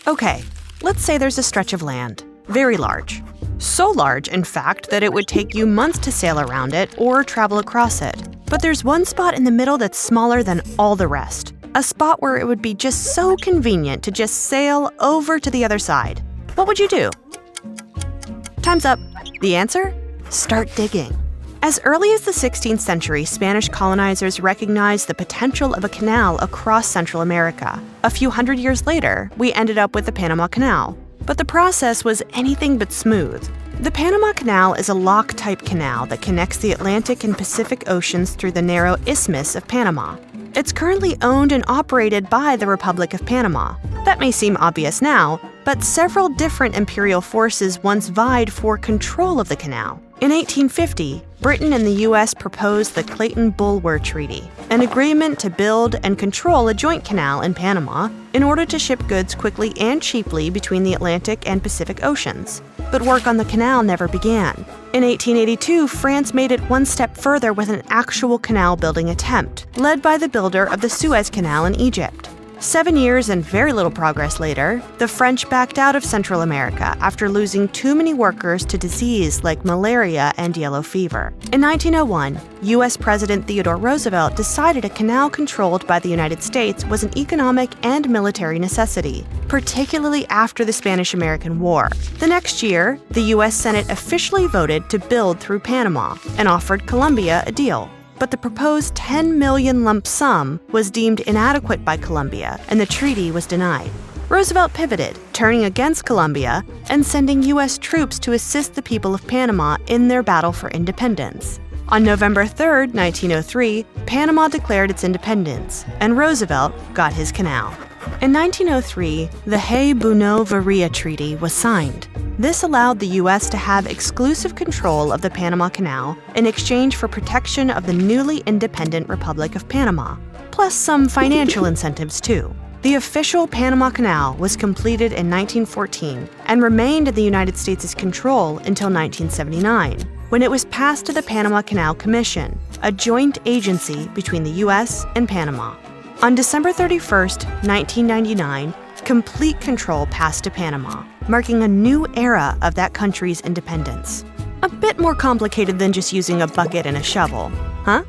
Okay, let's say there's a stretch of land, very large. So large, in fact, that it would take you months to sail around it or travel across it. But there's one spot in the middle that's smaller than all the rest. A spot where it would be just so convenient to just sail over to the other side. What would you do? Time's up. The answer? Start digging. As early as the 16th century, Spanish colonizers recognized the potential of a canal across Central America. A few hundred years later, we ended up with the Panama Canal. But the process was anything but smooth. The Panama Canal is a lock-type canal that connects the Atlantic and Pacific Oceans through the narrow Isthmus of Panama. It's currently owned and operated by the Republic of Panama. That may seem obvious now, but several different imperial forces once vied for control of the canal. In 1850, Britain and the U.S. proposed the Clayton-Bulwer Treaty, an agreement to build and control a joint canal in Panama in order to ship goods quickly and cheaply between the Atlantic and Pacific Oceans. But work on the canal never began. In 1882, France made it one step further with an actual canal-building attempt, led by the builder of the Suez Canal in Egypt. 7 years and very little progress later, the French backed out of Central America after losing too many workers to disease like malaria and yellow fever. In 1901, U.S. President Theodore Roosevelt decided a canal controlled by the United States was an economic and military necessity, particularly after the Spanish-American War. The next year, the U.S. Senate officially voted to build through Panama and offered Colombia a deal. But the proposed $10 million lump sum was deemed inadequate by Colombia, and the treaty was denied. Roosevelt pivoted, turning against Colombia and sending U.S. troops to assist the people of Panama in their battle for independence. On November 3, 1903, Panama declared its independence, and Roosevelt got his canal. In 1903, the Hay-Buno-Varia Treaty was signed. This allowed the U.S. to have exclusive control of the Panama Canal in exchange for protection of the newly independent Republic of Panama, plus some financial incentives too. The official Panama Canal was completed in 1914 and remained in the United States' control until 1979, when it was passed to the Panama Canal Commission, a joint agency between the U.S. and Panama. On December 31, 1999, complete control passed to Panama, marking a new era of that country's independence. A bit more complicated than just using a bucket and a shovel, huh?